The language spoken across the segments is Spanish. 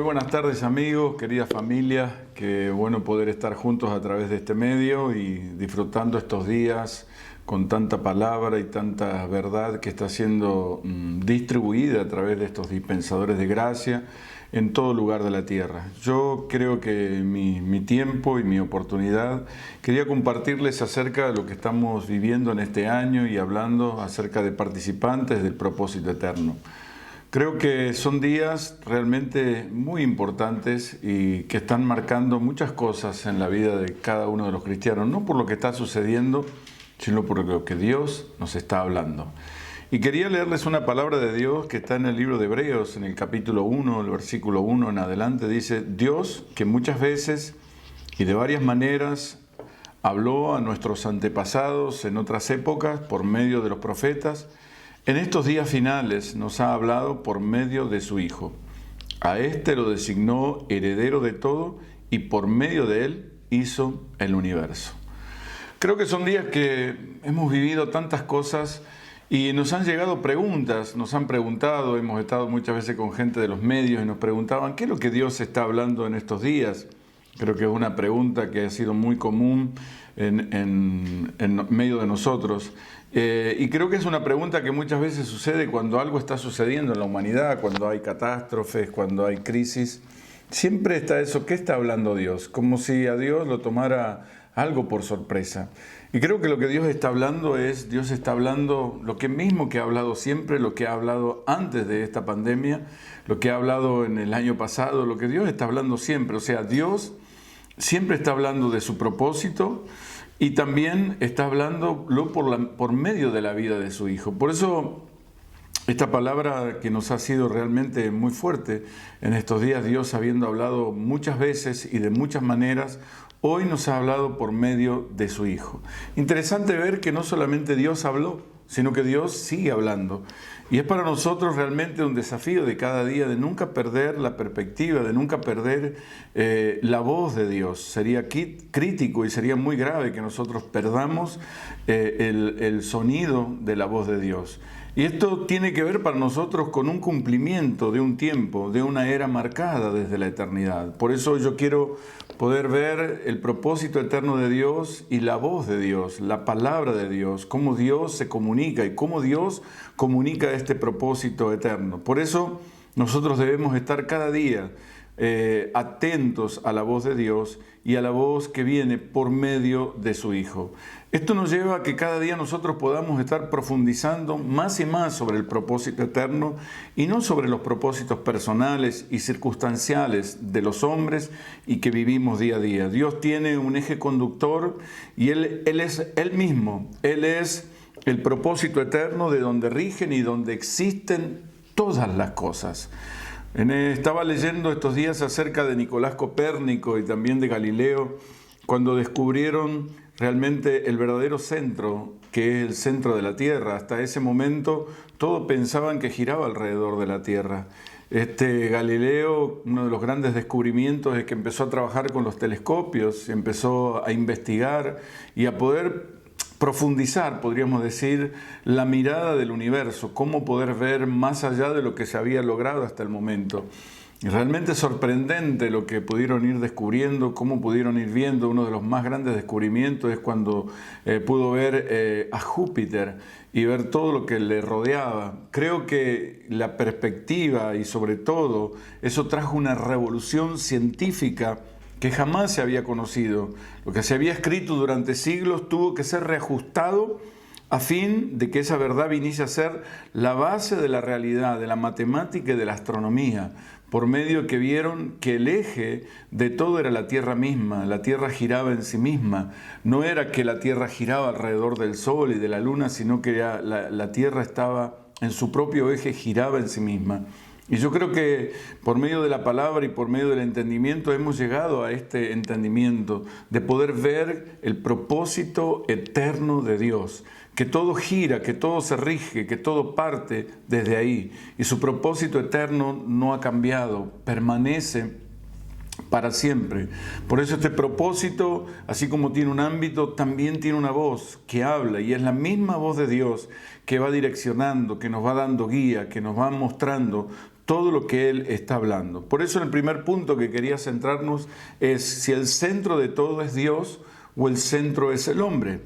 buenas tardes amigos, querida familia, qué bueno poder estar juntos a través de este medio y disfrutando estos días con tanta palabra y tanta verdad que está siendo distribuida a través de estos dispensadores de gracia en todo lugar de la tierra. Yo creo que mi tiempo y mi oportunidad quería compartirles acerca de lo que estamos viviendo en este año y hablando acerca de participantes del propósito eterno. Creo que son días realmente muy importantes y que están marcando muchas cosas en la vida de cada uno de los cristianos, no por lo que está sucediendo, sino por lo que Dios nos está hablando. Y quería leerles una palabra de Dios que está en el libro de Hebreos, en el capítulo 1, el versículo 1 en adelante, dice: Dios, que muchas veces y de varias maneras habló a nuestros antepasados en otras épocas por medio de los profetas, en estos días finales nos ha hablado por medio de su Hijo. A éste lo designó heredero de todo y por medio de él hizo el universo. Creo que son días que hemos vivido tantas cosas y nos han llegado preguntas, nos han preguntado, hemos estado muchas veces con gente de los medios y nos preguntaban ¿qué es lo que Dios está hablando en estos días? Creo que es una pregunta que ha sido muy común en medio de nosotros. Y creo que es una pregunta que muchas veces sucede cuando algo está sucediendo en la humanidad, cuando hay catástrofes, cuando hay crisis. Siempre está eso, ¿qué está hablando Dios? Como si a Dios lo tomara algo por sorpresa. Y creo que lo que Dios está hablando es, Dios está hablando lo que mismo que ha hablado siempre, lo que ha hablado antes de esta pandemia, lo que ha hablado en el año pasado, lo que Dios está hablando siempre. O sea, Dios siempre está hablando de su propósito y también está hablando por medio de la vida de su Hijo. Por eso esta palabra que nos ha sido realmente muy fuerte en estos días, Dios habiendo hablado muchas veces y de muchas maneras, hoy nos ha hablado por medio de su Hijo. Interesante ver que no solamente Dios habló, sino que Dios sigue hablando. Y es para nosotros realmente un desafío de cada día de nunca perder la perspectiva, de nunca perder la voz de Dios. Sería crítico y sería muy grave que nosotros perdamos el sonido de la voz de Dios. Y esto tiene que ver para nosotros con un cumplimiento de un tiempo, de una era marcada desde la eternidad. Por eso yo quiero poder ver el propósito eterno de Dios y la voz de Dios, la palabra de Dios, cómo Dios se comunica y cómo Dios comunica este propósito eterno. Por eso nosotros debemos estar cada día atentos a la voz de Dios y a la voz que viene por medio de su Hijo. Esto nos lleva a que cada día nosotros podamos estar profundizando más y más sobre el propósito eterno y no sobre los propósitos personales y circunstanciales de los hombres y que vivimos día a día. Dios tiene un eje conductor y Él es Él mismo. Él es el propósito eterno de donde rigen y donde existen todas las cosas. Estaba leyendo estos días acerca de Nicolás Copérnico y también de Galileo, cuando descubrieron realmente el verdadero centro, que es el centro de la Tierra. Hasta ese momento todos pensaban que giraba alrededor de la Tierra. Galileo, uno de los grandes descubrimientos es que empezó a trabajar con los telescopios, empezó a investigar y a poder profundizar, podríamos decir, la mirada del universo, cómo poder ver más allá de lo que se había logrado hasta el momento. Y realmente sorprendente lo que pudieron ir descubriendo, cómo pudieron ir viendo. Uno de los más grandes descubrimientos es cuando pudo ver a Júpiter y ver todo lo que le rodeaba. Creo que la perspectiva y sobre todo eso trajo una revolución científica que jamás se había conocido. Lo que se había escrito durante siglos tuvo que ser reajustado a fin de que esa verdad viniese a ser la base de la realidad, de la matemática y de la astronomía, por medio que vieron que el eje de todo era la Tierra misma. La Tierra giraba en sí misma. No era que la Tierra giraba alrededor del Sol y de la Luna, sino que la Tierra estaba en su propio eje, giraba en sí misma. Y yo creo que por medio de la palabra y por medio del entendimiento hemos llegado a este entendimiento de poder ver el propósito eterno de Dios, que todo gira, que todo se rige, que todo parte desde ahí. Y su propósito eterno no ha cambiado, permanece para siempre. Por eso este propósito, así como tiene un ámbito, también tiene una voz que habla, y es la misma voz de Dios que va direccionando, que nos va dando guía, que nos va mostrando todo lo que Él está hablando. Por eso el primer punto que quería centrarnos es si el centro de todo es Dios o el centro es el hombre.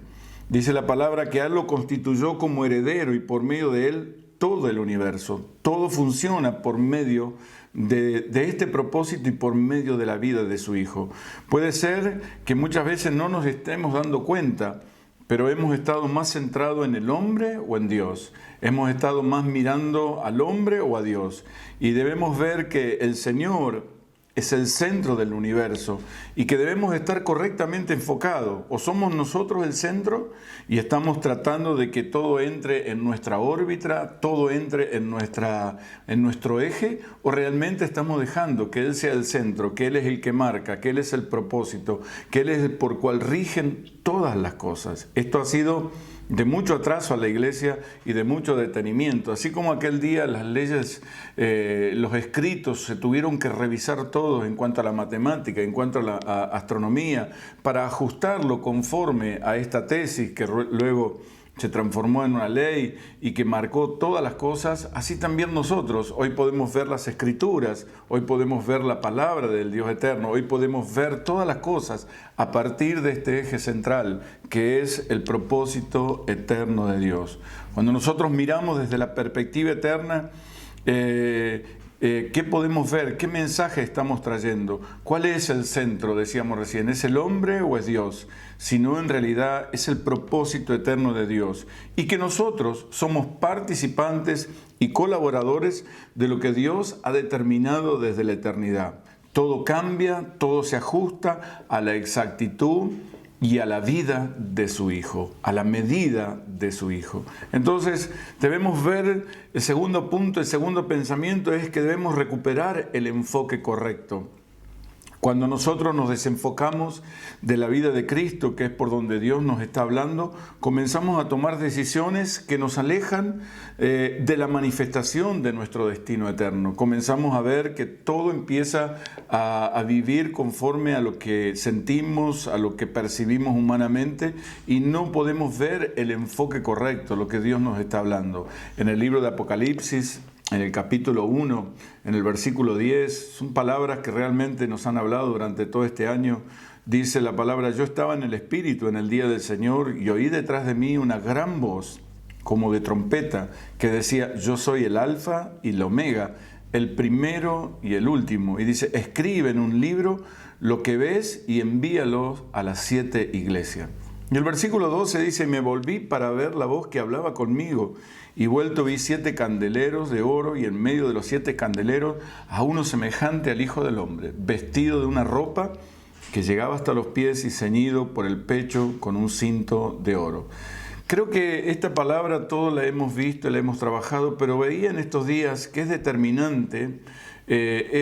Dice la palabra que Él lo constituyó como heredero y por medio de Él todo el universo. Todo funciona por medio de este propósito y por medio de la vida de su Hijo. Puede ser que muchas veces no nos estemos dando cuenta, pero hemos estado más centrados en el hombre o en Dios. Hemos estado más mirando al hombre o a Dios. Y debemos ver que el Señor es el centro del universo y que debemos estar correctamente enfocados. O somos nosotros el centro y estamos tratando de que todo entre en nuestra órbita, todo entre en nuestro eje, o realmente estamos dejando que Él sea el centro, que Él es el que marca, que Él es el propósito, que Él es el por cual rigen todas las cosas. Esto ha sido de mucho atraso a la iglesia y de mucho detenimiento. Así como aquel día las leyes, los escritos se tuvieron que revisar todos en cuanto a la matemática, en cuanto a la astronomía, para ajustarlo conforme a esta tesis que luego se transformó en una ley y que marcó todas las cosas. Así también nosotros hoy podemos ver las escrituras, hoy podemos ver la palabra del Dios eterno, hoy podemos ver todas las cosas a partir de este eje central que es el propósito eterno de Dios. Cuando nosotros miramos desde la perspectiva eterna, ¿qué podemos ver? ¿Qué mensaje estamos trayendo? ¿Cuál es el centro? Decíamos recién, ¿es el hombre o es Dios? Sino en realidad es el propósito eterno de Dios. Y que nosotros somos participantes y colaboradores de lo que Dios ha determinado desde la eternidad. Todo cambia, todo se ajusta a la exactitud y a la vida de su Hijo, a la medida de su Hijo. Entonces debemos ver el segundo punto, el segundo pensamiento es que debemos recuperar el enfoque correcto. Cuando nosotros nos desenfocamos de la vida de Cristo, que es por donde Dios nos está hablando, comenzamos a tomar decisiones que nos alejan de la manifestación de nuestro destino eterno. Comenzamos a ver que todo empieza a vivir conforme a lo que sentimos, a lo que percibimos humanamente, y no podemos ver el enfoque correcto, lo que Dios nos está hablando. En el libro de Apocalipsis, en el capítulo 1, en el versículo 10, son palabras que realmente nos han hablado durante todo este año. Dice la palabra: yo estaba en el Espíritu en el día del Señor y oí detrás de mí una gran voz, como de trompeta, que decía: yo soy el Alfa y el Omega, el primero y el último. Y dice: escribe en un libro lo que ves y envíalo a las 7 iglesias. Y el versículo 12 dice: me volví para ver la voz que hablaba conmigo, y vuelto vi 7 candeleros de oro, y en medio de los 7 candeleros a uno semejante al Hijo del Hombre, vestido de una ropa que llegaba hasta los pies y ceñido por el pecho con un cinto de oro. Creo que esta palabra todos la hemos visto, la hemos trabajado, pero veía en estos días que es determinante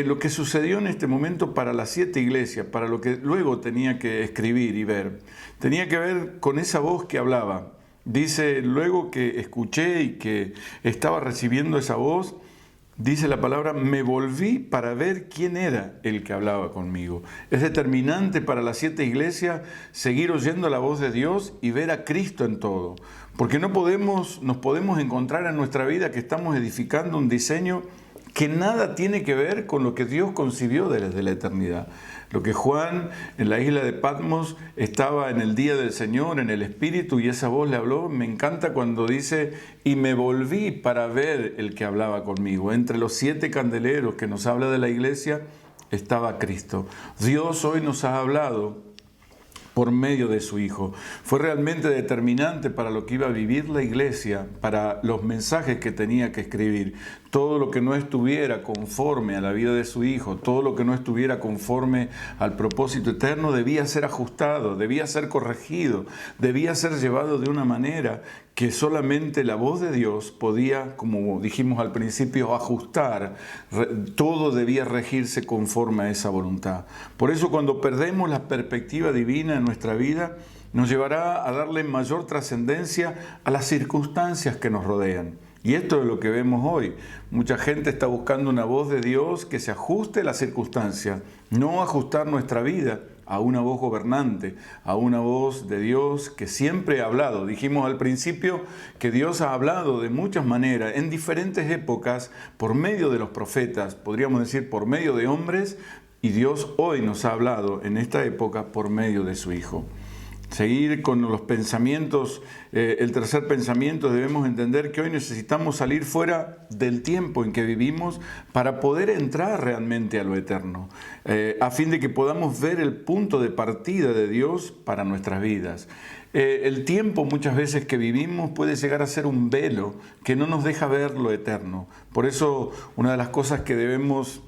lo que sucedió en este momento para las 7 iglesias, para lo que luego tenía que escribir y ver. Tenía que ver con esa voz que hablaba. Dice, luego que escuché y que estaba recibiendo esa voz, dice la palabra, me volví para ver quién era el que hablaba conmigo. Es determinante para las 7 iglesias seguir oyendo la voz de Dios y ver a Cristo en todo. Porque nos podemos encontrar en nuestra vida que estamos edificando un diseño que nada tiene que ver con lo que Dios concibió desde la eternidad. Lo que Juan en la isla de Patmos estaba en el día del Señor, en el Espíritu, y esa voz le habló. Me encanta cuando dice, y me volví para ver el que hablaba conmigo. Entre los 7 candeleros que nos habla de la iglesia estaba Cristo. Dios hoy nos ha hablado por medio de su Hijo. Fue realmente determinante para lo que iba a vivir la iglesia, para los mensajes que tenía que escribir. Todo lo que no estuviera conforme a la vida de su Hijo, todo lo que no estuviera conforme al propósito eterno, debía ser ajustado, debía ser corregido, debía ser llevado de una manera que solamente la voz de Dios podía, como dijimos al principio, ajustar. Todo debía regirse conforme a esa voluntad. Por eso, cuando perdemos la perspectiva divina en nuestra vida, nos llevará a darle mayor trascendencia a las circunstancias que nos rodean. Y esto es lo que vemos hoy. Mucha gente está buscando una voz de Dios que se ajuste a las circunstancias, no ajustar nuestra vida a una voz gobernante, a una voz de Dios que siempre ha hablado. Dijimos al principio que Dios ha hablado de muchas maneras, en diferentes épocas, por medio de los profetas, podríamos decir por medio de hombres, y Dios hoy nos ha hablado en esta época por medio de su Hijo. Seguir con los pensamientos, el tercer pensamiento, debemos entender que hoy necesitamos salir fuera del tiempo en que vivimos para poder entrar realmente a lo eterno, a fin de que podamos ver el punto de partida de Dios para nuestras vidas. El tiempo muchas veces que vivimos puede llegar a ser un velo que no nos deja ver lo eterno. Por eso una de las cosas que debemos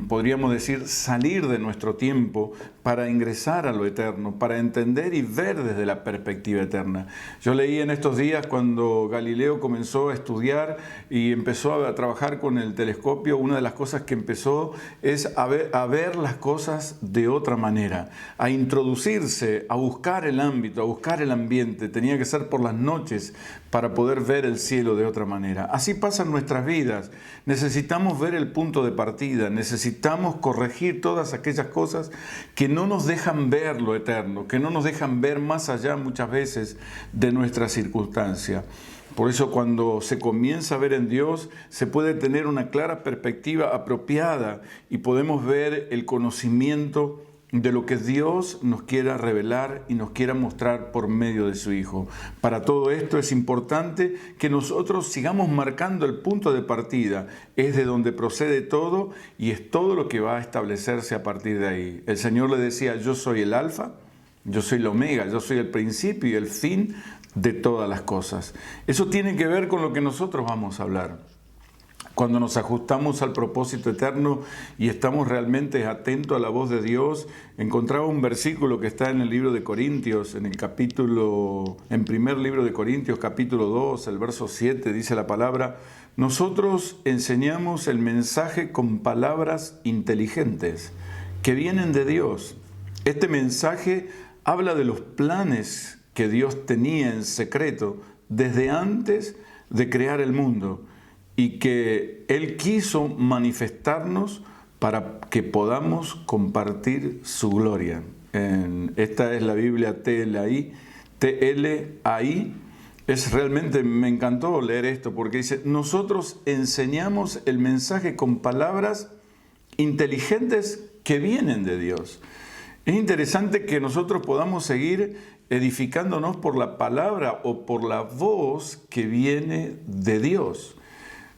podríamos decir, salir de nuestro tiempo para ingresar a lo eterno, para entender y ver desde la perspectiva eterna. Yo leí en estos días cuando Galileo comenzó a estudiar y empezó a trabajar con el telescopio, una de las cosas que empezó es a ver las cosas de otra manera, a introducirse, a buscar el ámbito, a buscar el ambiente. Tenía que ser por las noches para poder ver el cielo de otra manera. Así pasan nuestras vidas. Necesitamos ver el punto de partida, necesitamos corregir todas aquellas cosas que no nos dejan ver lo eterno, que no nos dejan ver más allá muchas veces de nuestra circunstancia. Por eso cuando se comienza a ver en Dios, se puede tener una clara perspectiva apropiada y podemos ver el conocimiento de lo que Dios nos quiera revelar y nos quiera mostrar por medio de su Hijo. Para todo esto es importante que nosotros sigamos marcando el punto de partida. Es de donde procede todo y es todo lo que va a establecerse a partir de ahí. El Señor le decía, yo soy el Alfa, yo soy el Omega, yo soy el principio y el fin de todas las cosas. Eso tiene que ver con lo que nosotros vamos a hablar. Cuando nos ajustamos al propósito eterno y estamos realmente atentos a la voz de Dios, encontraba un versículo que está en el libro de Corintios, en primer libro de Corintios, capítulo 2, el verso 7, dice la palabra, nosotros enseñamos el mensaje con palabras inteligentes que vienen de Dios. Este mensaje habla de los planes que Dios tenía en secreto desde antes de crear el mundo, y que Él quiso manifestarnos para que podamos compartir su gloria. Esta es la Biblia TLAI. Realmente me encantó leer esto porque dice, nosotros enseñamos el mensaje con palabras inteligentes que vienen de Dios. Es interesante que nosotros podamos seguir edificándonos por la palabra o por la voz que viene de Dios.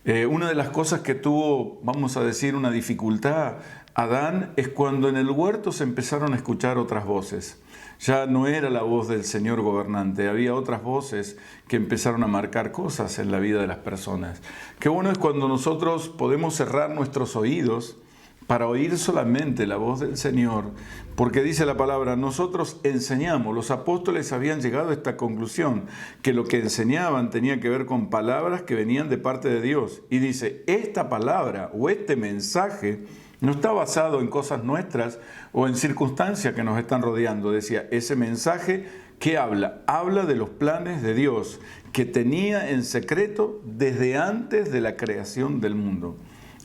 Una de las cosas que tuvo, vamos a decir, una dificultad Adán es cuando en el huerto se empezaron a escuchar otras voces. Ya no era la voz del Señor gobernante, había otras voces que empezaron a marcar cosas en la vida de las personas. Qué bueno es cuando nosotros podemos cerrar nuestros oídos para oír solamente la voz del Señor, porque dice la palabra, nosotros enseñamos, los apóstoles habían llegado a esta conclusión, que lo que enseñaban tenía que ver con palabras que venían de parte de Dios. Y dice, esta palabra o este mensaje no está basado en cosas nuestras o en circunstancias que nos están rodeando. Decía, ese mensaje que habla de los planes de Dios, que tenía en secreto desde antes de la creación del mundo.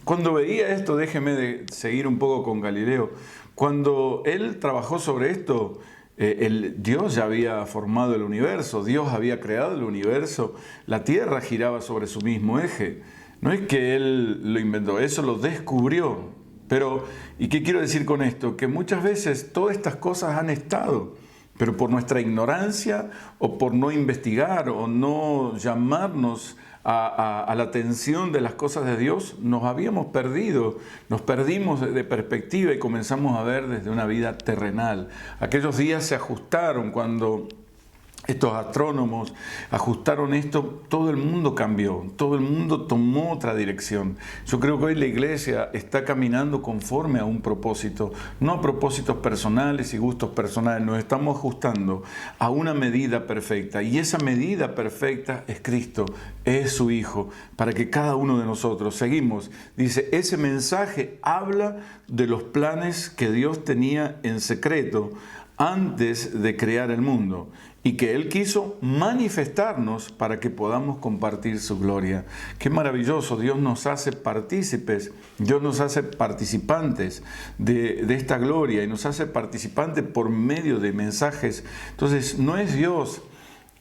Cuando veía esto, déjeme de seguir un poco con Galileo, cuando él trabajó sobre esto, Dios ya había formado el universo, Dios había creado el universo, la tierra giraba sobre su mismo eje. No es que él lo inventó, eso lo descubrió. Pero, ¿y qué quiero decir con esto? Que muchas veces todas estas cosas han estado, pero por nuestra ignorancia o por no investigar o no llamarnos a la atención de las cosas de Dios, nos habíamos perdido, nos perdimos de perspectiva y comenzamos a ver desde una vida terrenal. Aquellos días se ajustaron cuando estos astrónomos ajustaron esto, todo el mundo cambió, todo el mundo tomó otra dirección. Yo creo que hoy la iglesia está caminando conforme a un propósito, no a propósitos personales y gustos personales, nos estamos ajustando a una medida perfecta y esa medida perfecta es Cristo, es su Hijo, para que cada uno de nosotros seguimos. Dice, ese mensaje habla de los planes que Dios tenía en secreto antes de crear el mundo y que Él quiso manifestarnos para que podamos compartir su gloria. Qué maravilloso, Dios nos hace partícipes, Dios nos hace participantes de esta gloria y nos hace participantes por medio de mensajes. Entonces, no es Dios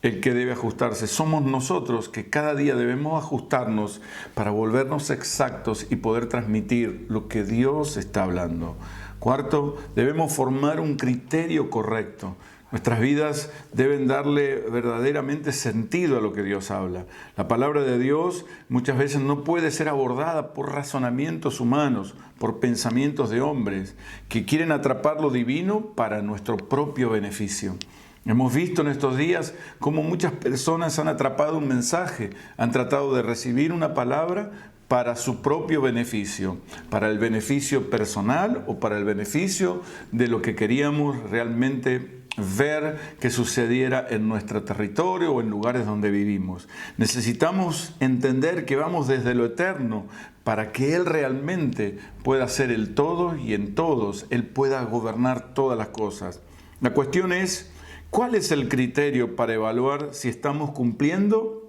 el que debe ajustarse, somos nosotros que cada día debemos ajustarnos para volvernos exactos y poder transmitir lo que Dios está hablando. Cuarto, debemos formar un criterio correcto. Nuestras vidas deben darle verdaderamente sentido a lo que Dios habla. La palabra de Dios muchas veces no puede ser abordada por razonamientos humanos, por pensamientos de hombres que quieren atrapar lo divino para nuestro propio beneficio. Hemos visto en estos días cómo muchas personas han atrapado un mensaje, han tratado de recibir una palabra para su propio beneficio, para el beneficio personal o para el beneficio de lo que queríamos realmente ver que sucediera en nuestro territorio o en lugares donde vivimos. Necesitamos entender que vamos desde lo eterno para que Él realmente pueda ser el todo y en todos Él pueda gobernar todas las cosas. La cuestión es, ¿cuál es el criterio para evaluar si estamos cumpliendo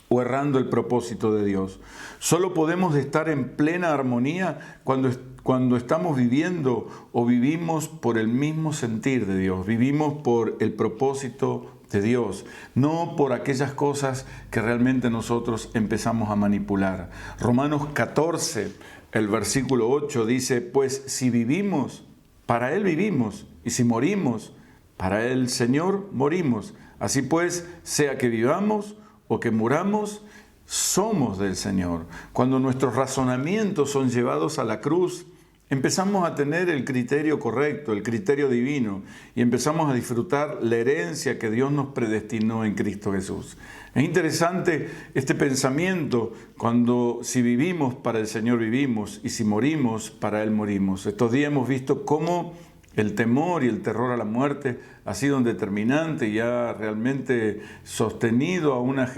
o errando el propósito de Dios? Solo podemos estar en plena armonía cuando estamos viviendo o vivimos por el mismo sentir de Dios, vivimos por el propósito de Dios, no por aquellas cosas que realmente nosotros empezamos a manipular. Romanos 14, el versículo 8 dice, pues si vivimos, para Él vivimos, y si morimos, para el Señor morimos. Así pues, sea que vivamos o que muramos, somos del Señor. Cuando nuestros razonamientos son llevados a la cruz, empezamos a tener el criterio correcto, el criterio divino, y empezamos a disfrutar la herencia que Dios nos predestinó en Cristo Jesús. Es interesante este pensamiento cuando si vivimos, para el Señor vivimos, y si morimos, para Él morimos. Estos días hemos visto cómo el temor y el terror a la muerte ha sido un determinante y ha realmente sostenido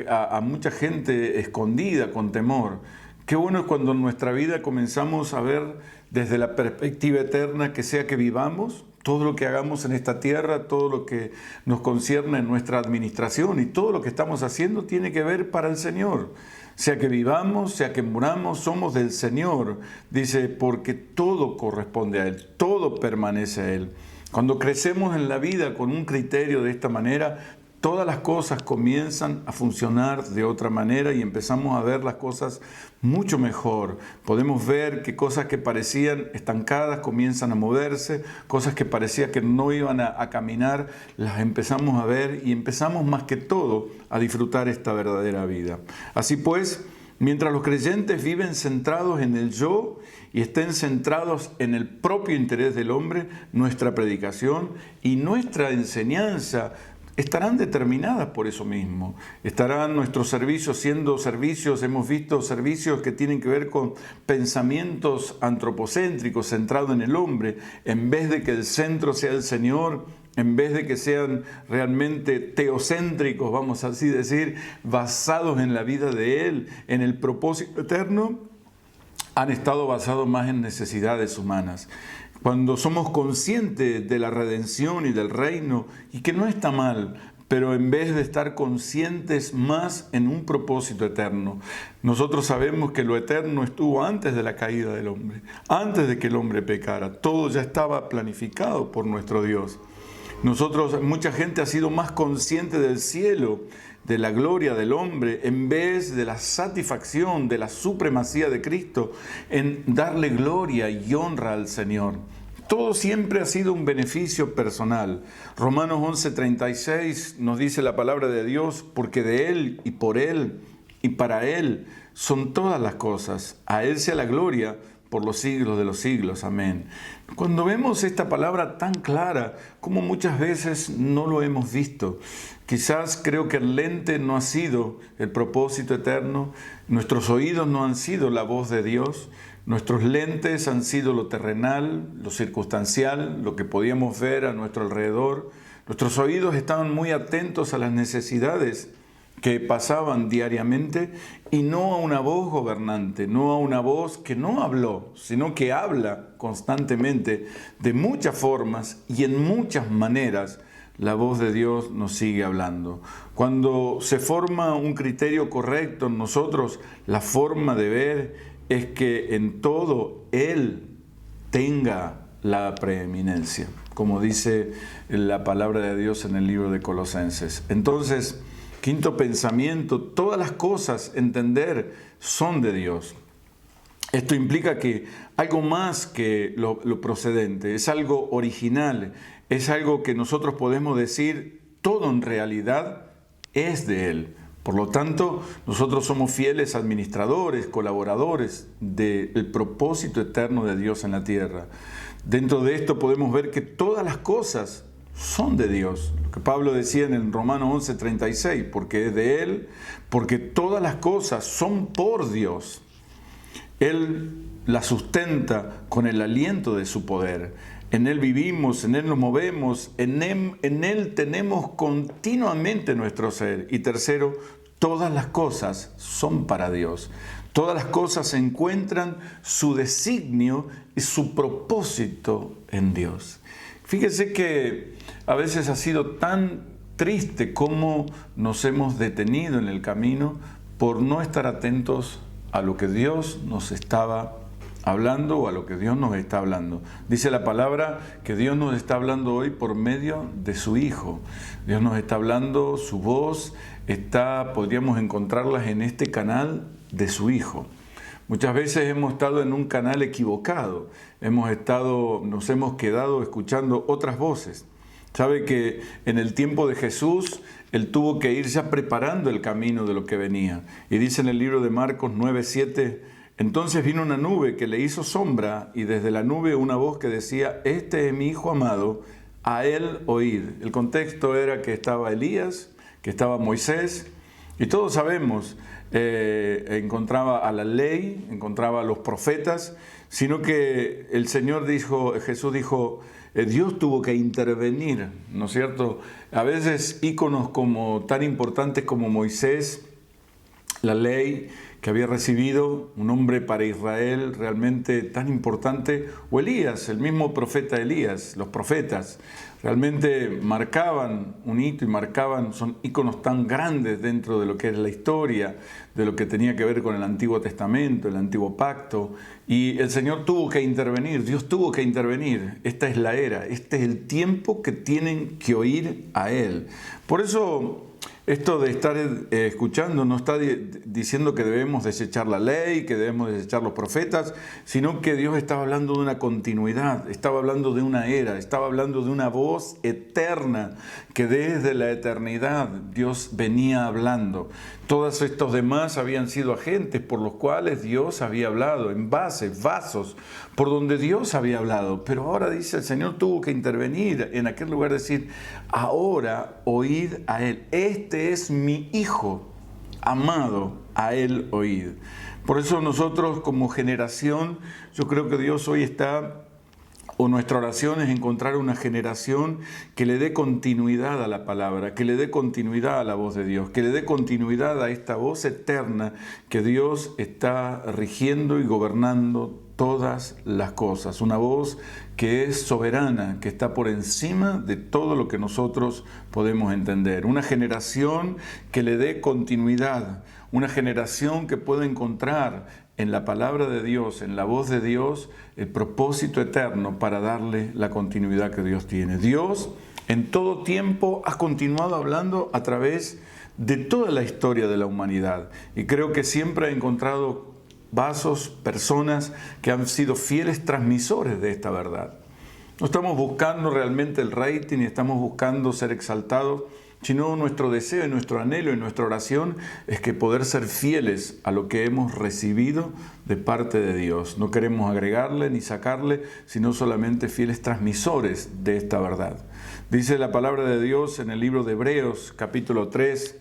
a mucha gente escondida con temor. Qué bueno es cuando en nuestra vida comenzamos a ver desde la perspectiva eterna, que sea que vivamos, todo lo que hagamos en esta tierra, todo lo que nos concierne en nuestra administración y todo lo que estamos haciendo tiene que ver para el Señor. Sea que vivamos, sea que muramos, somos del Señor. Dice, porque todo corresponde a Él, todo permanece a Él. Cuando crecemos en la vida con un criterio de esta manera, todas las cosas comienzan a funcionar de otra manera y empezamos a ver las cosas mucho mejor. Podemos ver que cosas que parecían estancadas comienzan a moverse, cosas que parecía que no iban a caminar, las empezamos a ver y empezamos más que todo a disfrutar esta verdadera vida. Así pues, mientras los creyentes viven centrados en el yo y estén centrados en el propio interés del hombre, nuestra predicación y nuestra enseñanza estarán determinadas por eso mismo. Estarán nuestros servicios siendo servicios, hemos visto servicios que tienen que ver con pensamientos antropocéntricos, centrados en el hombre, en vez de que el centro sea el Señor, en vez de que sean realmente teocéntricos, vamos a así decir, basados en la vida de Él, en el propósito eterno, han estado basados más en necesidades humanas. Cuando somos conscientes de la redención y del reino, y que no está mal, pero en vez de estar conscientes más en un propósito eterno, nosotros sabemos que lo eterno estuvo antes de la caída del hombre, antes de que el hombre pecara, todo ya estaba planificado por nuestro Dios. Mucha gente ha sido más consciente del cielo, de la gloria del hombre, en vez de la satisfacción, de la supremacía de Cristo, en darle gloria y honra al Señor. Todo siempre ha sido un beneficio personal. Romanos 11:36 nos dice la palabra de Dios, porque de Él y por Él y para Él son todas las cosas. A Él sea la gloria por los siglos de los siglos. Amén. Cuando vemos esta palabra tan clara, como muchas veces no lo hemos visto, quizás creo que el lente no ha sido el propósito eterno, nuestros oídos no han sido la voz de Dios, nuestros lentes han sido lo terrenal, lo circunstancial, lo que podíamos ver a nuestro alrededor. Nuestros oídos estaban muy atentos a las necesidades que pasaban diariamente, y no a una voz gobernante, no a una voz que no habló, sino que habla constantemente de muchas formas y en muchas maneras. La voz de Dios nos sigue hablando. Cuando se forma un criterio correcto en nosotros, la forma de ver es que en todo Él tenga la preeminencia, como dice la palabra de Dios en el libro de Colosenses. Entonces, quinto pensamiento, todas las cosas, entender, son de Dios. Esto implica que algo más que lo procedente, es algo original, es algo que nosotros podemos decir, todo en realidad es de Él. Por lo tanto, nosotros somos fieles administradores, colaboradores del propósito eterno de Dios en la tierra. Dentro de esto podemos ver que todas las cosas son de Dios. Lo que Pablo decía en el Romanos 11:36, porque es de Él, porque todas las cosas son por Dios. Él la sustenta con el aliento de su poder. En Él vivimos, en Él nos movemos, en Él tenemos continuamente nuestro ser. Y tercero, todas las cosas son para Dios. Todas las cosas encuentran su designio y su propósito en Dios. Fíjese que a veces ha sido tan triste cómo nos hemos detenido en el camino por no estar atentos a lo que Dios nos estaba hablando o a lo que Dios nos está hablando. Dice la palabra que Dios nos está hablando hoy por medio de su Hijo. Dios nos está hablando, su voz podríamos encontrarlas en este canal de su Hijo. Muchas veces hemos estado en un canal equivocado, nos hemos quedado escuchando otras voces. Sabe que en el tiempo de Jesús, Él tuvo que ir ya preparando el camino de lo que venía. Y dice en el libro de Marcos 9:7, entonces vino una nube que le hizo sombra y desde la nube una voz que decía, este es mi Hijo amado, a Él oíd. El contexto era que estaba Elías, que estaba Moisés, y todos sabemos, encontraba a la ley, encontraba a los profetas, sino que el Señor Jesús dijo, Dios tuvo que intervenir, ¿no es cierto? A veces íconos tan importantes como Moisés, la ley que había recibido, un hombre para Israel realmente tan importante, o Elías, el mismo profeta Elías, los profetas, realmente marcaban un hito y son íconos tan grandes dentro de lo que es la historia, de lo que tenía que ver con el Antiguo Testamento, el Antiguo Pacto, y el Señor tuvo que intervenir, Dios tuvo que intervenir. Esta es la era, este es el tiempo que tienen que oír a Él. Por eso, esto de estar escuchando no está diciendo que debemos desechar la ley, que debemos desechar los profetas, sino que Dios estaba hablando de una continuidad, estaba hablando de una era, estaba hablando de una voz eterna que desde la eternidad Dios venía hablando. Todos estos demás habían sido agentes por los cuales Dios había hablado, vasos, por donde Dios había hablado. Pero ahora dice, el Señor tuvo que intervenir en aquel lugar, decir, ahora oíd a Él. Este es mi Hijo amado, a Él oíd. Por eso nosotros como generación, yo creo que Dios hoy nuestra oración es encontrar una generación que le dé continuidad a la palabra, que le dé continuidad a la voz de Dios, que le dé continuidad a esta voz eterna que Dios está rigiendo y gobernando todas las cosas. Una voz que es soberana, que está por encima de todo lo que nosotros podemos entender. Una generación que le dé continuidad, una generación que pueda encontrar en la palabra de Dios, en la voz de Dios, el propósito eterno para darle la continuidad que Dios tiene. Dios en todo tiempo ha continuado hablando a través de toda la historia de la humanidad. Y creo que siempre ha encontrado personas que han sido fieles transmisores de esta verdad. No estamos buscando realmente el rating, ni estamos buscando ser exaltados, sino nuestro deseo y nuestro anhelo y nuestra oración es que poder ser fieles a lo que hemos recibido de parte de Dios. No queremos agregarle ni sacarle, sino solamente fieles transmisores de esta verdad. Dice la palabra de Dios en el libro de Hebreos, capítulo 3,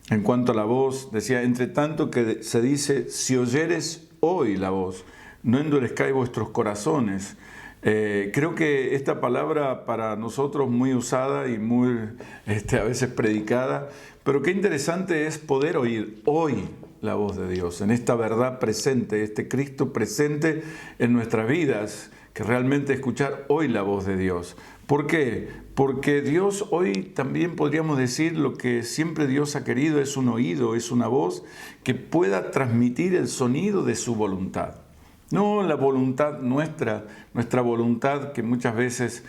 en cuanto a la voz, decía, entre tanto que se dice, si oyeres hoy la voz, no endurezcáis vuestros corazones. Creo que esta palabra para nosotros muy usada y muy a veces predicada, pero qué interesante es poder oír hoy la voz de Dios, en esta verdad presente, este Cristo presente en nuestras vidas, que realmente escuchar hoy la voz de Dios. ¿Por qué? Porque Dios hoy también podríamos decir lo que siempre Dios ha querido, es un oído, es una voz que pueda transmitir el sonido de su voluntad. No la voluntad nuestra voluntad que muchas veces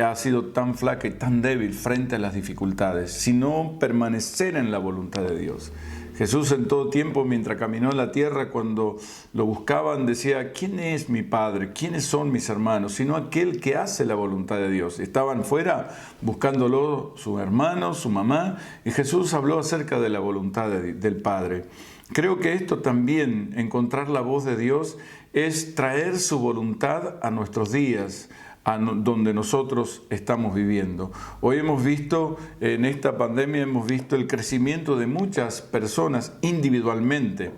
ha sido tan flaca y tan débil frente a las dificultades, sino permanecer en la voluntad de Dios. Jesús en todo tiempo, mientras caminó en la tierra, cuando lo buscaban, decía, ¿quién es mi Padre? ¿Quiénes son mis hermanos? Sino aquel que hace la voluntad de Dios. Estaban fuera buscándolo sus hermanos, su mamá, y Jesús habló acerca de la voluntad del Padre. Creo que esto también, encontrar la voz de Dios, es traer su voluntad a nuestros días, donde nosotros estamos viviendo. Hoy hemos visto, en esta pandemia, hemos visto el crecimiento de muchas personas individualmente,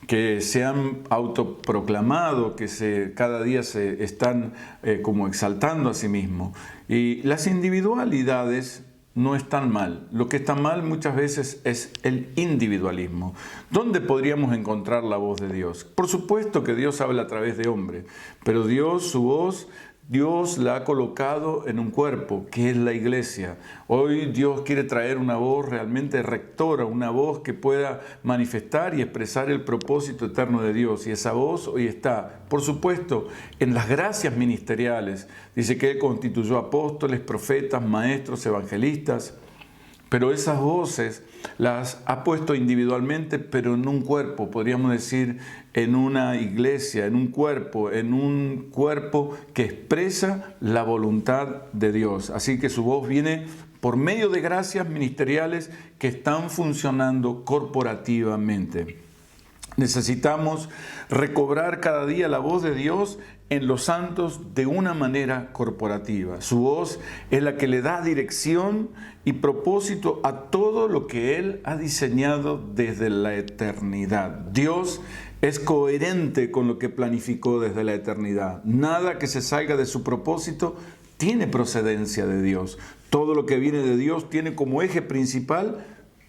que se han autoproclamado, que cada día se están como exaltando a sí mismos. Y las individualidades no están mal. Lo que está mal muchas veces es el individualismo. ¿Dónde podríamos encontrar la voz de Dios? Por supuesto que Dios habla a través de hombres, pero su voz, Dios la ha colocado en un cuerpo, que es la iglesia. Hoy Dios quiere traer una voz realmente rectora, una voz que pueda manifestar y expresar el propósito eterno de Dios. Y esa voz hoy está, por supuesto, en las gracias ministeriales. Dice que Él constituyó apóstoles, profetas, maestros, evangelistas. Pero esas voces las ha puesto individualmente, pero en un cuerpo, podríamos decir, en una iglesia, en un cuerpo que expresa la voluntad de Dios. Así que su voz viene por medio de gracias ministeriales que están funcionando corporativamente. Necesitamos recobrar cada día la voz de Dios en los santos de una manera corporativa. Su voz es la que le da dirección y propósito a todo lo que Él ha diseñado desde la eternidad. Dios es coherente con lo que planificó desde la eternidad. Nada que se salga de su propósito tiene procedencia de Dios. Todo lo que viene de Dios tiene como eje principal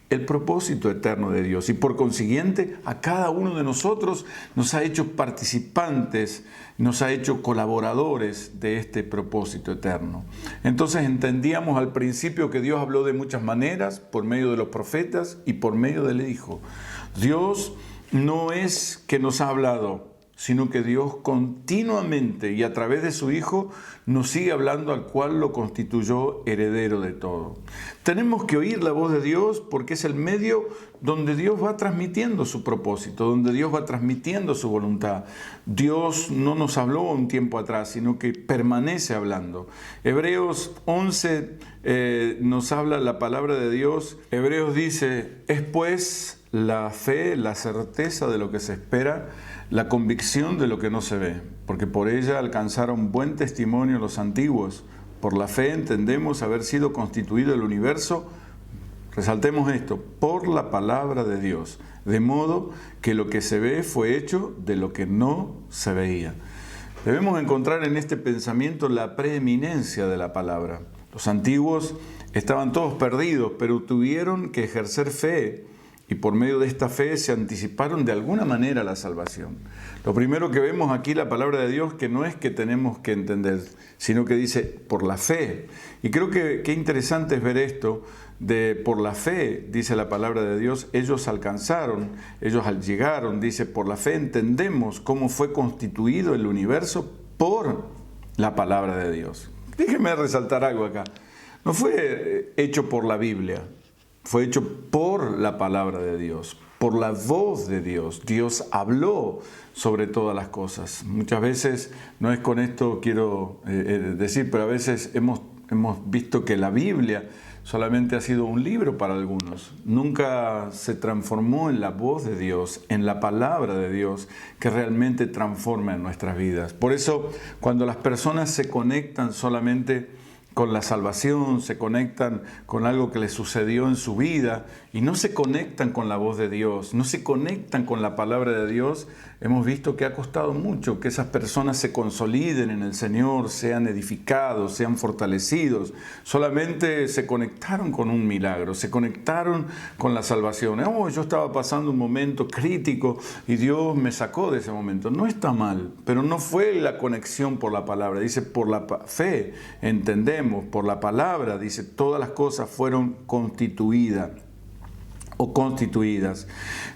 el propósito eterno de Dios, y por consiguiente a cada uno de nosotros nos ha hecho participantes, nos ha hecho colaboradores de este propósito eterno. Entonces entendíamos al principio que Dios habló de muchas maneras, por medio de los profetas y por medio del Hijo. Dios no es que nos ha hablado, sino que Dios continuamente y a través de su Hijo nos sigue hablando, al cual lo constituyó heredero de todo. Tenemos que oír la voz de Dios porque es el medio donde Dios va transmitiendo su propósito, donde Dios va transmitiendo su voluntad. Dios no nos habló un tiempo atrás, sino que permanece hablando. Hebreos 11 nos habla la palabra de Dios. Hebreos dice, es pues la fe, la certeza de lo que se espera, la convicción de lo que no se ve, porque por ella alcanzaron buen testimonio los antiguos. Por la fe entendemos haber sido constituido el universo, resaltemos esto, por la palabra de Dios, de modo que lo que se ve fue hecho de lo que no se veía. Debemos encontrar en este pensamiento la preeminencia de la palabra. Los antiguos estaban todos perdidos, pero tuvieron que ejercer fe, y por medio de esta fe se anticiparon de alguna manera la salvación. Lo primero que vemos aquí, la palabra de Dios, que no es que tenemos que entender, sino que dice por la fe. Y creo que qué interesante es ver esto, de por la fe, dice la palabra de Dios, ellos alcanzaron, ellos llegaron, dice por la fe entendemos cómo fue constituido el universo por la palabra de Dios. Déjenme resaltar algo acá. No fue hecho por la Biblia. Fue hecho por la palabra de Dios, por la voz de Dios. Dios habló sobre todas las cosas. Muchas veces, no es con esto quiero decir, pero a veces hemos visto que la Biblia solamente ha sido un libro para algunos. Nunca se transformó en la voz de Dios, en la palabra de Dios, que realmente transforma en nuestras vidas. Por eso, cuando las personas se conectan solamente con la salvación, se conectan con algo que les sucedió en su vida y no se conectan con la voz de Dios, no se conectan con la palabra de Dios, hemos visto que ha costado mucho que esas personas se consoliden en el Señor, sean edificados, sean fortalecidos. Solamente se conectaron con un milagro, se conectaron con la salvación. Yo estaba pasando un momento crítico y Dios me sacó de ese momento. No está mal, pero no fue la conexión por la palabra. Dice, por la fe entendemos, por la palabra, dice, todas las cosas fueron constituidas.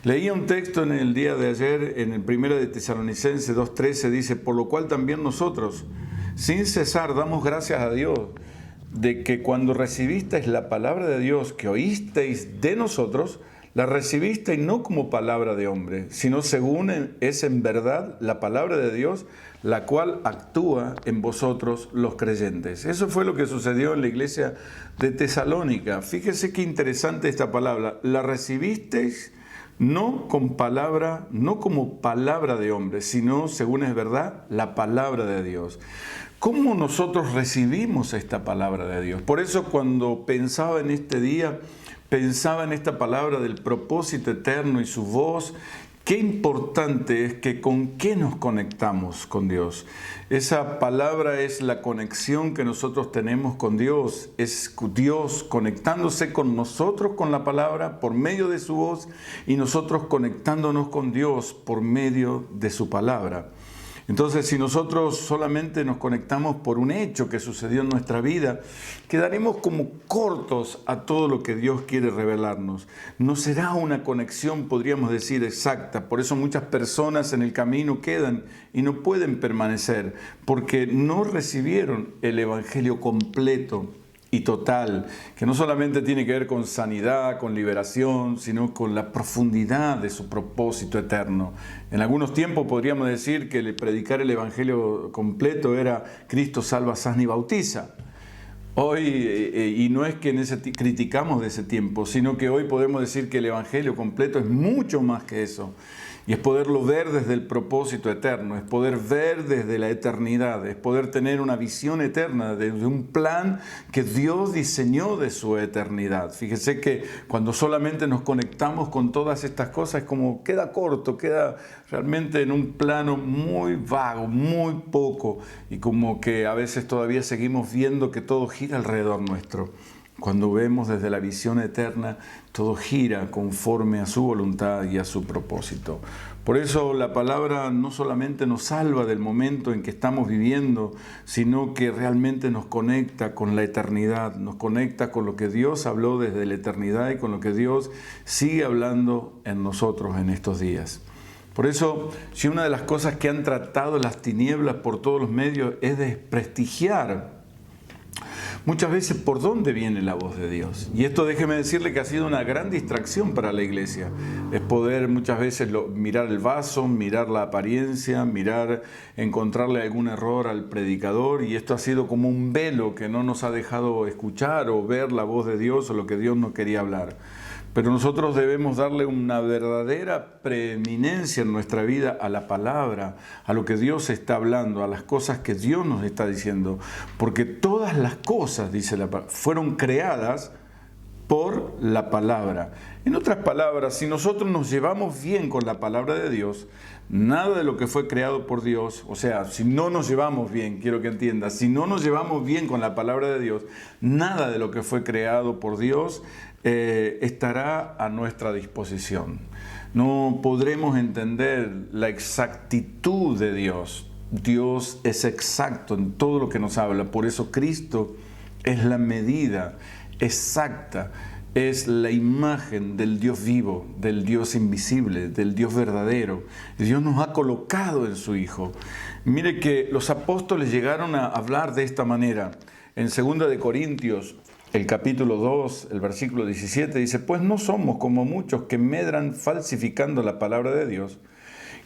Leía un texto en el día de ayer, en el 1 de Tesalonicenses 2:13, dice, por lo cual también nosotros, sin cesar, damos gracias a Dios, de que cuando recibisteis la palabra de Dios que oísteis de nosotros, la recibisteis no como palabra de hombre, sino según es en verdad la palabra de Dios, la cual actúa en vosotros los creyentes. Eso fue lo que sucedió en la iglesia de Tesalónica. Fíjese qué interesante esta palabra. La recibisteis no como palabra de hombre, sino según es verdad la palabra de Dios. ¿Cómo nosotros recibimos esta palabra de Dios? Por eso cuando pensaba en este día, pensaba en esta palabra del propósito eterno y su voz. Qué importante es que con qué nos conectamos con Dios. Esa palabra es la conexión que nosotros tenemos con Dios. Es Dios conectándose con nosotros con la palabra por medio de su voz y nosotros conectándonos con Dios por medio de su palabra. Entonces, si nosotros solamente nos conectamos por un hecho que sucedió en nuestra vida, quedaremos como cortos a todo lo que Dios quiere revelarnos. No será una conexión, podríamos decir, exacta. Por eso muchas personas en el camino quedan y no pueden permanecer, porque no recibieron el Evangelio completo y total, que no solamente tiene que ver con sanidad, con liberación, sino con la profundidad de su propósito eterno. En algunos tiempos podríamos decir que predicar el Evangelio completo era Cristo salva, sana y bautiza. Hoy, y no es que criticamos de ese tiempo, sino que hoy podemos decir que el Evangelio completo es mucho más que eso. Y es poderlo ver desde el propósito eterno, es poder ver desde la eternidad, es poder tener una visión eterna de un plan que Dios diseñó de su eternidad. Fíjese que cuando solamente nos conectamos con todas estas cosas, como queda corto, queda realmente en un plano muy vago, muy poco, y como que a veces todavía seguimos viendo que todo gira alrededor nuestro. Cuando vemos desde la visión eterna, todo gira conforme a su voluntad y a su propósito. Por eso la palabra no solamente nos salva del momento en que estamos viviendo, sino que realmente nos conecta con la eternidad, nos conecta con lo que Dios habló desde la eternidad y con lo que Dios sigue hablando en nosotros en estos días. Por eso, si una de las cosas que han tratado las tinieblas por todos los medios es desprestigiar muchas veces por dónde viene la voz de Dios. Y esto déjeme decirle que ha sido una gran distracción para la iglesia. Es poder muchas veces mirar el vaso, mirar la apariencia, encontrarle algún error al predicador, y esto ha sido como un velo que no nos ha dejado escuchar o ver la voz de Dios o lo que Dios nos quería hablar. Pero nosotros debemos darle una verdadera preeminencia en nuestra vida a la palabra, a lo que Dios está hablando, a las cosas que Dios nos está diciendo. Porque todas las cosas, dice la palabra, fueron creadas por la palabra. En otras palabras, si nosotros nos llevamos bien con la palabra de Dios, nada de lo que fue creado por Dios, o sea, si no nos llevamos bien, quiero que entiendas, si no nos llevamos bien con la palabra de Dios, nada de lo que fue creado por Dios estará a nuestra disposición. No podremos entender la exactitud de Dios. Dios es exacto en todo lo que nos habla. Por eso Cristo es la medida exacta, es la imagen del Dios vivo, del Dios invisible, del Dios verdadero. Dios nos ha colocado en su Hijo. Mire que los apóstoles llegaron a hablar de esta manera. En 2 de Corintios, el capítulo 2, el versículo 17, dice: pues no somos como muchos que medran falsificando la palabra de Dios.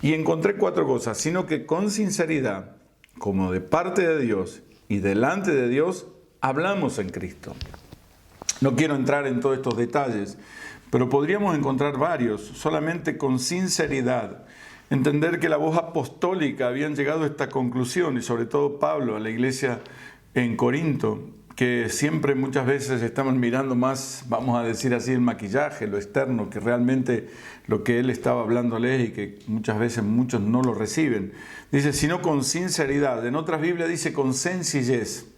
Y encontré 4 cosas, sino que con sinceridad, como de parte de Dios y delante de Dios, hablamos en Cristo. No quiero entrar en todos estos detalles, pero podríamos encontrar varios, solamente con sinceridad. Entender que la voz apostólica habían llegado a esta conclusión, y sobre todo Pablo a la iglesia en Corinto, que siempre muchas veces estamos mirando más, vamos a decir así, el maquillaje, lo externo, que realmente lo que él estaba hablándoles y que muchas veces muchos no lo reciben. Dice, sino con sinceridad. En otras Biblias dice con sencillez.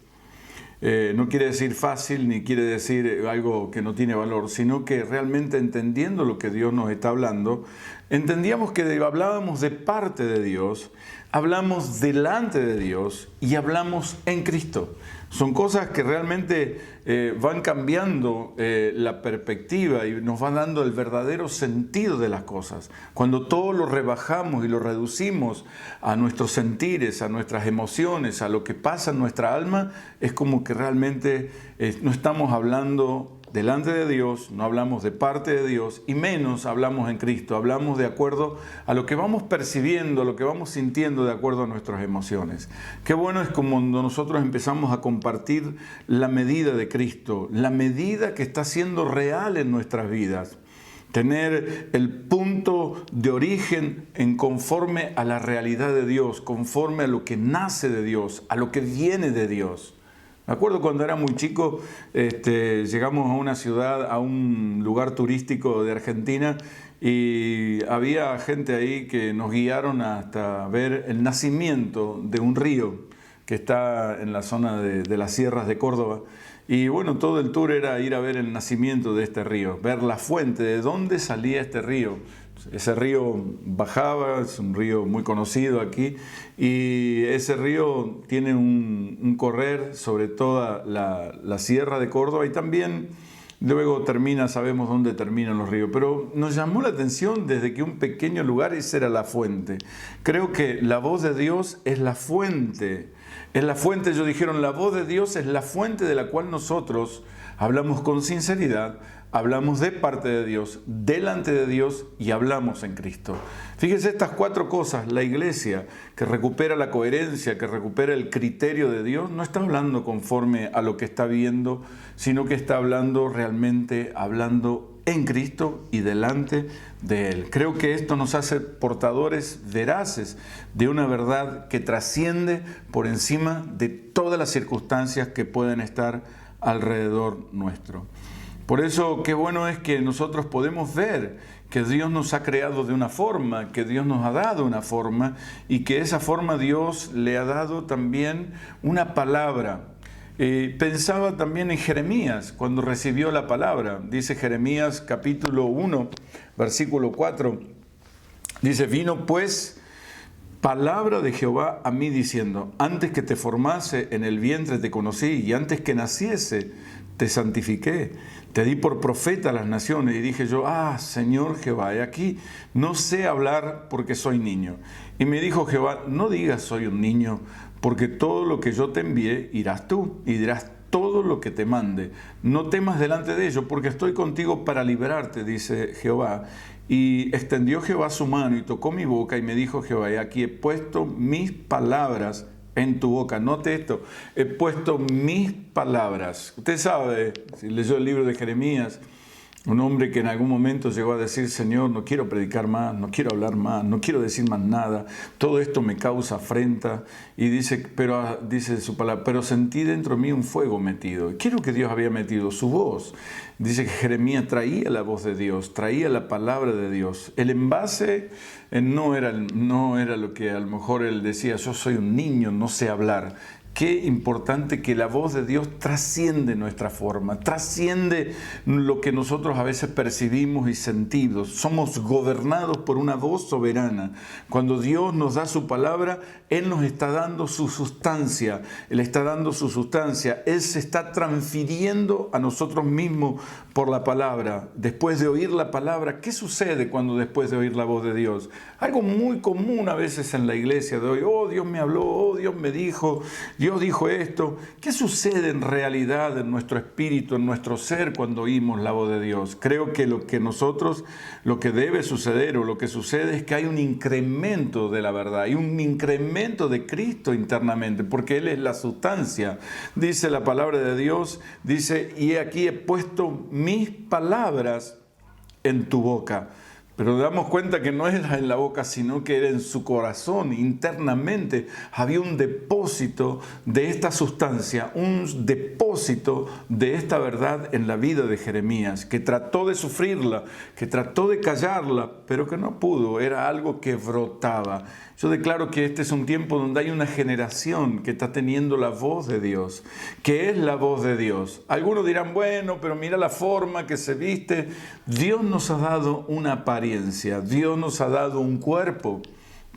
No quiere decir fácil ni quiere decir algo que no tiene valor, sino que realmente entendiendo lo que Dios nos está hablando, entendíamos que hablábamos de parte de Dios, hablamos delante de Dios y hablamos en Cristo. Son cosas que realmente van cambiando la perspectiva y nos van dando el verdadero sentido de las cosas. Cuando todo lo rebajamos y lo reducimos a nuestros sentires, a nuestras emociones, a lo que pasa en nuestra alma, es como que realmente no estamos hablando delante de Dios, no hablamos de parte de Dios y menos hablamos en Cristo, hablamos de acuerdo a lo que vamos percibiendo, a lo que vamos sintiendo de acuerdo a nuestras emociones. Qué bueno es cuando nosotros empezamos a compartir la medida de Cristo, la medida que está siendo real en nuestras vidas. Tener el punto de origen en conforme a la realidad de Dios, conforme a lo que nace de Dios, a lo que viene de Dios. Me acuerdo cuando era muy chico, llegamos a una ciudad, a un lugar turístico de Argentina y había gente ahí que nos guiaron hasta ver el nacimiento de un río que está en la zona de las sierras de Córdoba. Y bueno, todo el tour era ir a ver el nacimiento de este río, ver la fuente, de dónde salía este río. Ese río bajaba, es un río muy conocido aquí, y ese río tiene un correr sobre toda la sierra de Córdoba y también luego termina, sabemos dónde terminan los ríos, pero nos llamó la atención desde que un pequeño lugar, esa era la fuente. Creo que la voz de Dios es la fuente. Es la fuente, ellos dijeron, la voz de Dios es la fuente de la cual nosotros hablamos con sinceridad, hablamos de parte de Dios, delante de Dios y hablamos en Cristo. Fíjense estas 4 cosas. La iglesia que recupera la coherencia, que recupera el criterio de Dios, no está hablando conforme a lo que está viendo, sino que está hablando realmente, hablando en Cristo y delante de Él. Creo que esto nos hace portadores veraces de una verdad que trasciende por encima de todas las circunstancias que pueden estar alrededor nuestro. Por eso qué bueno es que nosotros podemos ver que Dios nos ha creado de una forma, que Dios nos ha dado una forma y que esa forma Dios le ha dado también una palabra. Pensaba también en Jeremías cuando recibió la palabra. Dice Jeremías capítulo 1, versículo 4. Dice, vino pues palabra de Jehová a mí diciendo, antes que te formase en el vientre te conocí y antes que naciese te santifiqué, te di por profeta a las naciones. Y dije yo, Señor Jehová, he aquí, no sé hablar porque soy niño. Y me dijo Jehová, no digas soy un niño, porque todo lo que yo te envié irás tú y dirás todo lo que te mande. No temas delante de ello, porque estoy contigo para liberarte, dice Jehová. Y extendió Jehová su mano y tocó mi boca y me dijo Jehová, he aquí he puesto mis palabras en tu boca. Note esto, he puesto mis palabras. Usted sabe, si leyó el libro de Jeremías, un hombre que en algún momento llegó a decir, Señor, no quiero predicar más, no quiero hablar más, no quiero decir más nada, todo esto me causa afrenta. Y dice su palabra, pero sentí dentro de mí un fuego metido. ¿Qué es lo que Dios había metido? Su voz. Dice que Jeremías traía la voz de Dios, traía la palabra de Dios. El envase no era lo que a lo mejor él decía, yo soy un niño, no sé hablar. Qué importante que la voz de Dios trasciende nuestra forma, trasciende lo que nosotros a veces percibimos y sentimos. Somos gobernados por una voz soberana. Cuando Dios nos da su palabra, Él nos está dando su sustancia. Él está dando su sustancia. Él se está transfiriendo a nosotros mismos por la palabra. Después de oír la palabra, ¿qué sucede cuando después de oír la voz de Dios? Algo muy común a veces en la iglesia de hoy. Oh, Dios me habló, oh, Dios me dijo, Dios dijo esto. ¿Qué sucede en realidad en nuestro espíritu, en nuestro ser cuando oímos la voz de Dios? Creo que lo que debe suceder o lo que sucede es que hay un incremento de la verdad, hay un incremento de Cristo internamente, porque Él es la sustancia. Dice la palabra de Dios, dice, y aquí he puesto mis palabras en tu boca. Pero nos damos cuenta que no era en la boca, sino que era en su corazón, internamente. Había un depósito de esta sustancia, un depósito de esta verdad en la vida de Jeremías, que trató de sufrirla, que trató de callarla, pero que no pudo. Era algo que brotaba. Yo declaro que este es un tiempo donde hay una generación que está teniendo la voz de Dios, que es la voz de Dios. Algunos dirán, bueno, pero mira la forma que se viste. Dios nos ha dado una apariencia, Dios nos ha dado un cuerpo,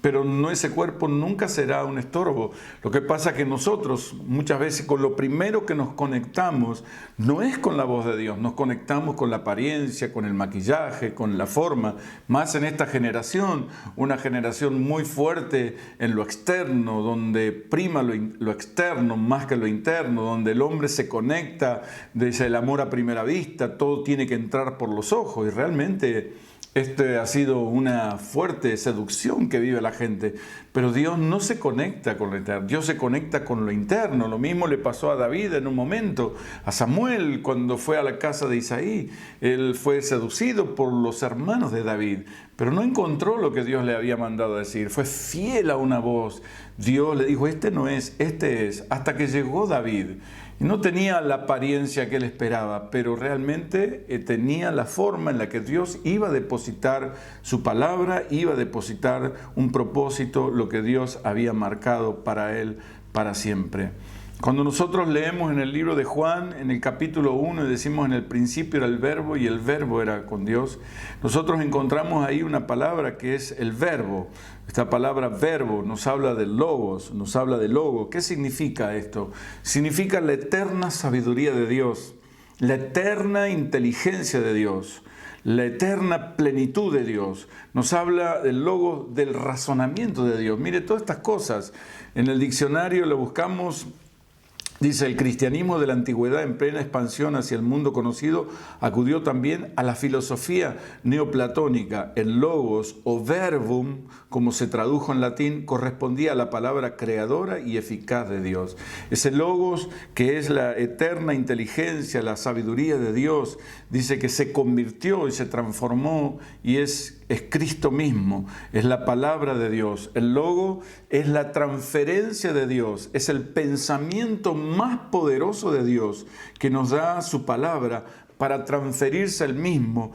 pero ese cuerpo nunca será un estorbo. Lo que pasa es que nosotros muchas veces con lo primero que nos conectamos no es con la voz de Dios, nos conectamos con la apariencia, con el maquillaje, con la forma, más en esta generación, una generación muy fuerte en lo externo, donde prima lo externo más que lo interno, donde el hombre se conecta desde el amor a primera vista, todo tiene que entrar por los ojos y realmente este ha sido una fuerte seducción que vive la gente, pero Dios no se conecta con lo interno, Dios se conecta con lo interno. Lo mismo le pasó a David en un momento, a Samuel cuando fue a la casa de Isaí. Él fue seducido por los hermanos de David, pero no encontró lo que Dios le había mandado a decir. Fue fiel a una voz. Dios le dijo, este no es, este es, hasta que llegó David. No tenía la apariencia que él esperaba, pero realmente tenía la forma en la que Dios iba a depositar su palabra, iba a depositar un propósito, lo que Dios había marcado para él para siempre. Cuando nosotros leemos en el libro de Juan, en el capítulo 1, y decimos en el principio era el verbo y el verbo era con Dios, nosotros encontramos ahí una palabra que es el verbo. Esta palabra verbo nos habla del logos, nos habla del logo. ¿Qué significa esto? Significa la eterna sabiduría de Dios, la eterna inteligencia de Dios, la eterna plenitud de Dios. Nos habla del logo del razonamiento de Dios. Mire, todas estas cosas en el diccionario lo buscamos. Dice, el cristianismo de la antigüedad en plena expansión hacia el mundo conocido acudió también a la filosofía neoplatónica. El logos o verbum, como se tradujo en latín, correspondía a la palabra creadora y eficaz de Dios. Ese logos, que es la eterna inteligencia, la sabiduría de Dios, dice que se convirtió y se transformó y es Cristo mismo, es la palabra de Dios. El logo es la transferencia de Dios, es el pensamiento más poderoso de Dios que nos da su palabra para transferirse el mismo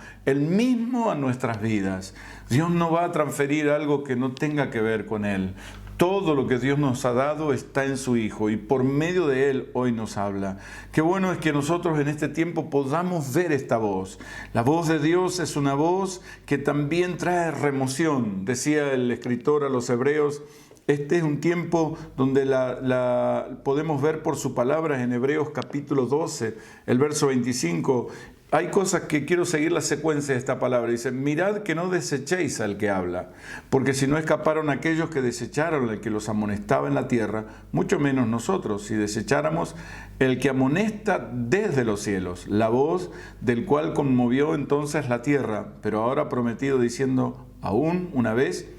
a nuestras vidas. Dios no va a transferir algo que no tenga que ver con Él. Todo lo que Dios nos ha dado está en su Hijo y por medio de Él hoy nos habla. Qué bueno es que nosotros en este tiempo podamos ver esta voz. La voz de Dios es una voz que también trae remoción. Decía el escritor a los Hebreos, este es un tiempo donde podemos ver por su palabra en Hebreos capítulo 12, el verso 25. Hay cosas que quiero seguir la secuencia de esta palabra. Dice, mirad que no desechéis al que habla, porque si no escaparon aquellos que desecharon al que los amonestaba en la tierra, mucho menos nosotros, si desecháramos el que amonesta desde los cielos, la voz del cual conmovió entonces la tierra, pero ahora ha prometido diciendo, aún una vez,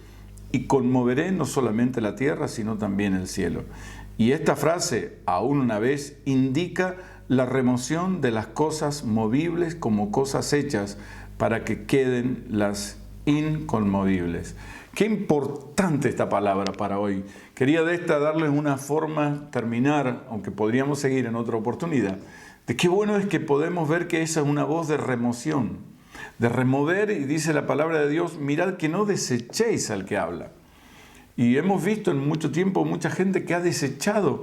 y conmoveré no solamente la tierra, sino también el cielo. Y esta frase, aún una vez, indica la remoción de las cosas movibles como cosas hechas para que queden las inconmovibles. Qué importante esta palabra para hoy. Quería de esta darles una forma, terminar, aunque podríamos seguir en otra oportunidad, de qué bueno es que podemos ver que esa es una voz de remoción, de remover, y dice la palabra de Dios, mirad que no desechéis al que habla. Y hemos visto en mucho tiempo mucha gente que ha desechado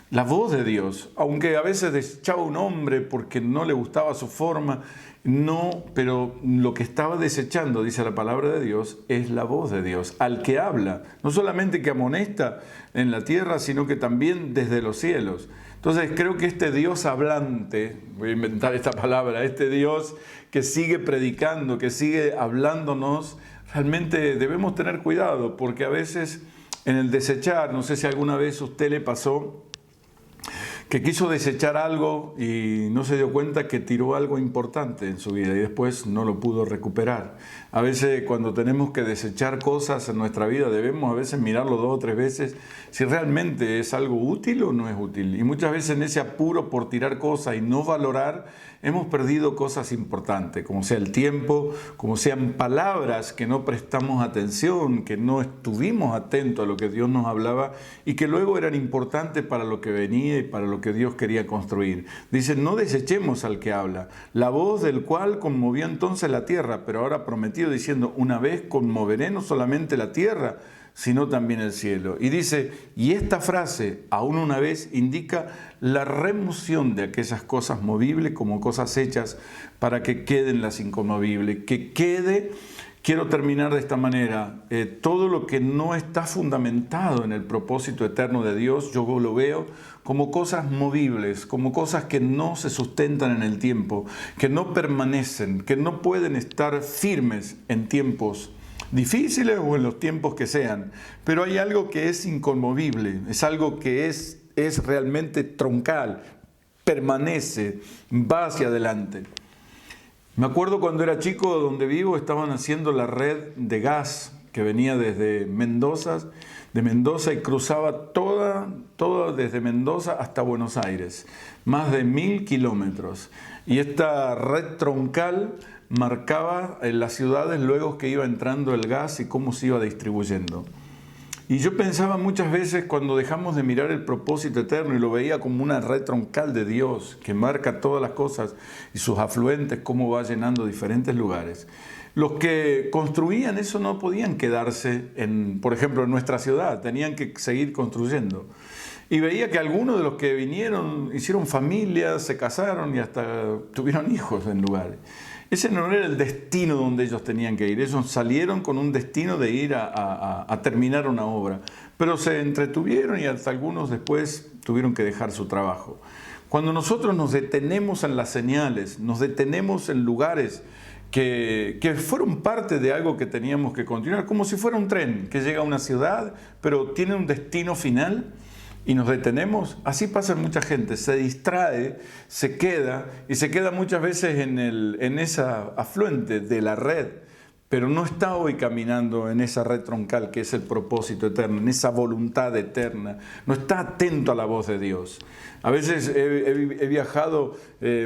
la voz de Dios, aunque a veces desechaba un hombre porque no le gustaba su forma, no, pero lo que estaba desechando, dice la palabra de Dios, es la voz de Dios, al que habla, no solamente que amonesta en la tierra, sino que también desde los cielos. Entonces creo que este Dios hablante, voy a inventar esta palabra, este Dios que sigue predicando, que sigue hablándonos, realmente debemos tener cuidado, porque a veces en el desechar, no sé si alguna vez a usted le pasó, que quiso desechar algo y no se dio cuenta que tiró algo importante en su vida y después no lo pudo recuperar. A veces cuando tenemos que desechar cosas en nuestra vida debemos a veces mirarlo 2 o 3 veces si realmente es algo útil o no es útil. Y muchas veces en ese apuro por tirar cosas y no valorar, hemos perdido cosas importantes, como sea el tiempo, como sean palabras que no prestamos atención, que no estuvimos atentos a lo que Dios nos hablaba y que luego eran importantes para lo que venía y para lo que Dios quería construir. Dice, no desechemos al que habla, la voz del cual conmovió entonces la tierra, pero ahora prometido diciendo, una vez conmoveré no solamente la tierra, sino también el cielo. Y dice, y esta frase, aún una vez, indica la remoción de aquellas cosas movibles como cosas hechas para que queden las inconmovibles. Que quede, quiero terminar de esta manera, todo lo que no está fundamentado en el propósito eterno de Dios, yo lo veo como cosas movibles, como cosas que no se sustentan en el tiempo, que no permanecen, que no pueden estar firmes en tiempos difíciles o en los tiempos que sean, pero hay algo que es inconmovible, es algo que es realmente troncal, permanece, va hacia adelante. Me acuerdo cuando era chico, donde vivo, estaban haciendo la red de gas que venía desde Mendoza, y cruzaba toda desde Mendoza hasta Buenos Aires, más de 1000 kilómetros. Y esta red troncal marcaba en las ciudades luego que iba entrando el gas y cómo se iba distribuyendo. Y yo pensaba muchas veces cuando dejamos de mirar el propósito eterno y lo veía como una red troncal de Dios que marca todas las cosas y sus afluentes, cómo va llenando diferentes lugares. Los que construían eso no podían quedarse, por ejemplo, en nuestra ciudad, tenían que seguir construyendo. Y veía que algunos de los que vinieron hicieron familias, se casaron y hasta tuvieron hijos en lugares. Ese no era el destino donde ellos tenían que ir. Ellos salieron con un destino de ir a terminar una obra. Pero se entretuvieron y hasta algunos después tuvieron que dejar su trabajo. Cuando nosotros nos detenemos en las señales, nos detenemos en lugares que fueron parte de algo que teníamos que continuar, como si fuera un tren que llega a una ciudad, pero tiene un destino final, y nos detenemos, así pasa mucha gente, se distrae, se queda muchas veces en esa afluente de la red, pero no está hoy caminando en esa red troncal que es el propósito eterno, en esa voluntad eterna, no está atento a la voz de Dios. A veces he viajado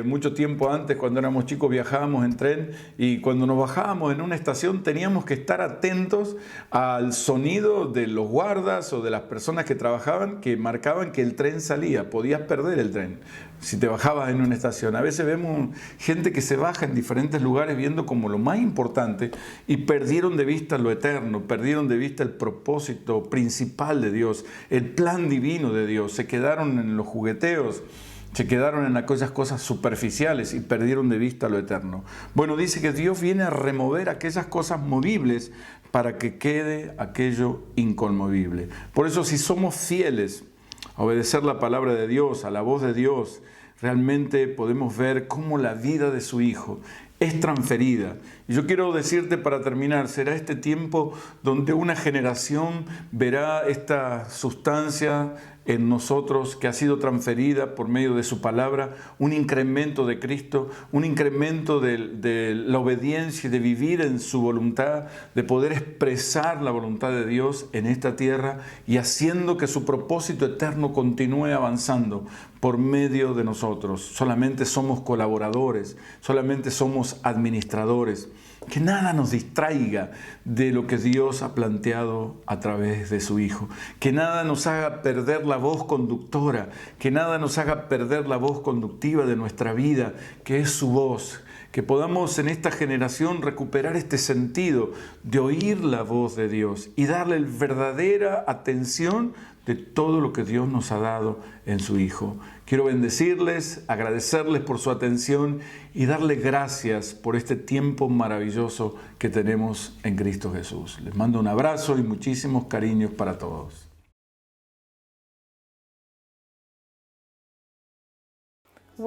mucho tiempo antes, cuando éramos chicos viajábamos en tren y cuando nos bajábamos en una estación teníamos que estar atentos al sonido de los guardas o de las personas que trabajaban que marcaban que el tren salía, podías perder el tren si te bajabas en una estación. A veces vemos gente que se baja en diferentes lugares viendo como lo más importante y perdieron de vista lo eterno, perdieron de vista el propósito principal de Dios, el plan divino de Dios, se quedaron en los jugueteos, se quedaron en aquellas cosas superficiales y perdieron de vista lo eterno. Bueno, dice que Dios viene a remover aquellas cosas movibles para que quede aquello inconmovible. Por eso, si somos fieles a obedecer la palabra de Dios, a la voz de Dios, realmente podemos ver cómo la vida de su Hijo es transferida. Y yo quiero decirte para terminar, será este tiempo donde una generación verá esta sustancia en nosotros que ha sido transferida por medio de su palabra, un incremento de Cristo, un incremento de la obediencia y de vivir en su voluntad, de poder expresar la voluntad de Dios en esta tierra y haciendo que su propósito eterno continúe avanzando por medio de nosotros. Solamente somos colaboradores, solamente somos administradores. Que nada nos distraiga de lo que Dios ha planteado a través de su Hijo. Que nada nos haga perder la voz conductora, que nada nos haga perder la voz conductiva de nuestra vida, que es su voz. Que podamos en esta generación recuperar este sentido de oír la voz de Dios y darle verdadera atención de todo lo que Dios nos ha dado en su Hijo. Quiero bendecirles, agradecerles por su atención y darle gracias por este tiempo maravilloso que tenemos en Cristo Jesús. Les mando un abrazo y muchísimos cariños para todos.